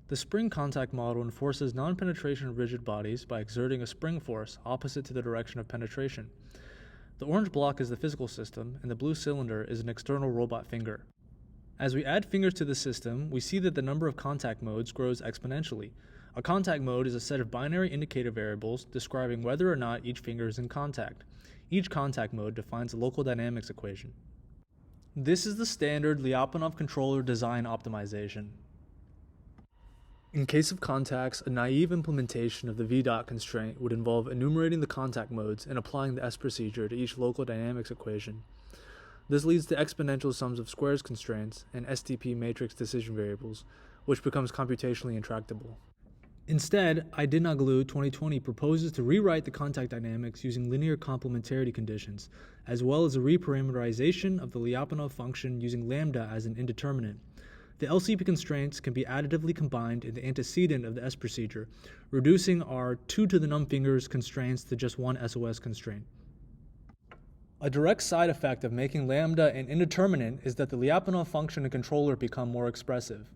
The spring contact model enforces non-penetration of rigid bodies by exerting a spring force opposite to the direction of penetration. The orange block is the physical system, and the blue cylinder is an external robot finger. As we add fingers to the system, we see that the number of contact modes grows exponentially. A contact mode is a set of binary indicator variables describing whether or not each finger is in contact. Each contact mode defines a local dynamics equation. This is the standard Lyapunov controller design optimization. In case of contacts, a naive implementation of the v-dot constraint would involve enumerating the contact modes and applying the S procedure to each local dynamics equation. This leads to exponential sums of squares constraints and STP matrix decision variables, which becomes computationally intractable. Instead, IDINAGLU 2020 proposes to rewrite the contact dynamics using linear complementarity conditions, as well as a reparameterization of the Lyapunov function using lambda as an indeterminate. The LCP constraints can be additively combined in the antecedent of the S procedure, reducing our 2 to the num fingers constraints to just one SOS constraint. A direct side effect of making lambda an indeterminate is that the Lyapunov function and controller become more expressive.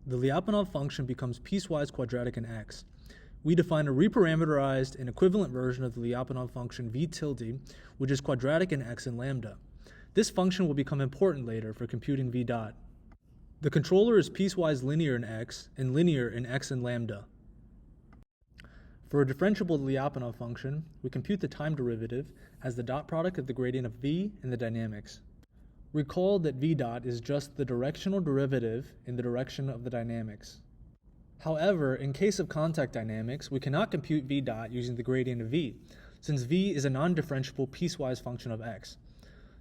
The Lyapunov function becomes piecewise quadratic in X. We define a reparameterized and equivalent version of the Lyapunov function v tilde, which is quadratic in X and lambda. This function will become important later for computing v dot. The controller is piecewise linear in X and linear in X and lambda. For a differentiable Lyapunov function, we compute the time derivative as the dot product of the gradient of v and the dynamics. Recall that v dot is just the directional derivative in the direction of the dynamics. However, in case of contact dynamics, we cannot compute v dot using the gradient of v, since v is a non-differentiable piecewise function of x.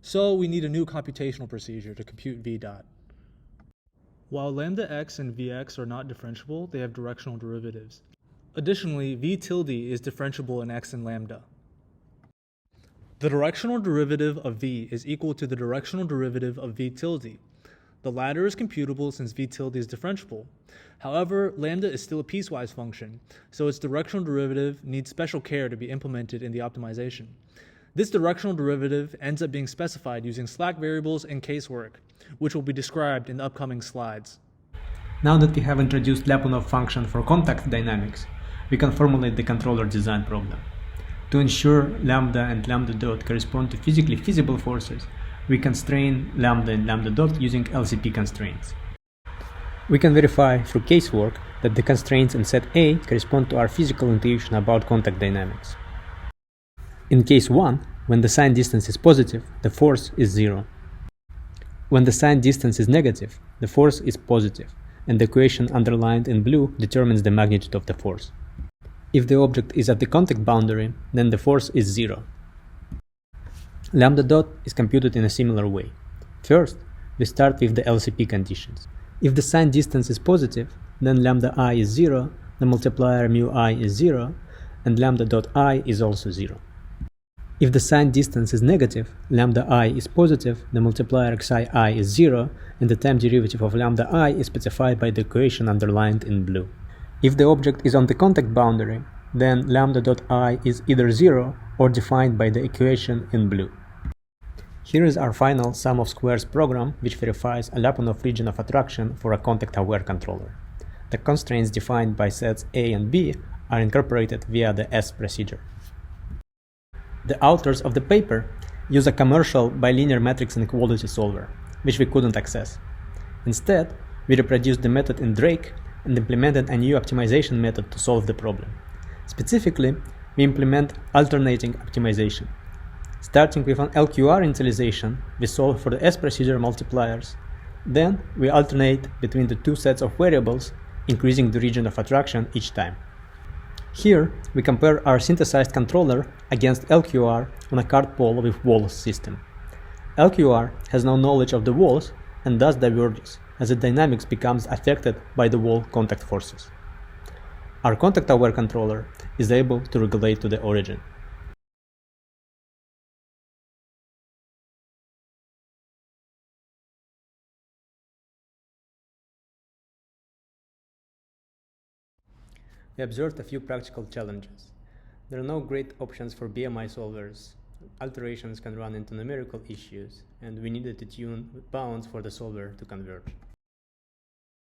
So we need a new computational procedure to compute v dot. While lambda x and vx are not differentiable, they have directional derivatives. Additionally, v tilde is differentiable in x and lambda. The directional derivative of v is equal to the directional derivative of v tilde. The latter is computable since v tilde is differentiable. However, lambda is still a piecewise function, so its directional derivative needs special care to be implemented in the optimization. This directional derivative ends up being specified using slack variables and casework, which will be described in the upcoming slides. Now that we have introduced Lyapunov function for contact dynamics, we can formulate the controller design problem. To ensure lambda and lambda dot correspond to physically feasible forces, we constrain lambda and lambda dot using LCP constraints. We can verify through casework that the constraints in set A correspond to our physical intuition about contact dynamics. In case 1, when the sign distance is positive, the force is 0. When the sign distance is negative, the force is positive, and the equation underlined in blue determines the magnitude of the force. If the object is at the contact boundary, then the force is 0. Lambda dot is computed in a similar way. First, we start with the LCP conditions. If the sign distance is positive, then lambda I is 0, the multiplier mu I is 0, and lambda dot I is also 0. If the sign distance is negative, lambda I is positive, the multiplier xi I is 0, and the time derivative of lambda I is specified by the equation underlined in blue. If the object is on the contact boundary, then lambda dot I is either 0 or defined by the equation in blue. Here is our final sum of squares program, which verifies a Lyapunov region of attraction for a contact-aware controller. The constraints defined by sets A and B are incorporated via the S procedure. The authors of the paper use a commercial bilinear matrix inequality solver, which we couldn't access. Instead, we reproduced the method in Drake and implemented a new optimization method to solve the problem. Specifically, we implement alternating optimization. Starting with an LQR initialization, we solve for the S procedure multipliers. Then, we alternate between the two sets of variables, increasing the region of attraction each time. Here, we compare our synthesized controller against LQR on a card pole with walls system. LQR has no knowledge of the walls and thus diverges, as the dynamics becomes affected by the wall contact forces. Our contact-aware controller is able to regulate to the origin. We observed a few practical challenges. There are no great options for BMI solvers. Alterations can run into numerical issues, and we needed to tune bounds for the solver to converge.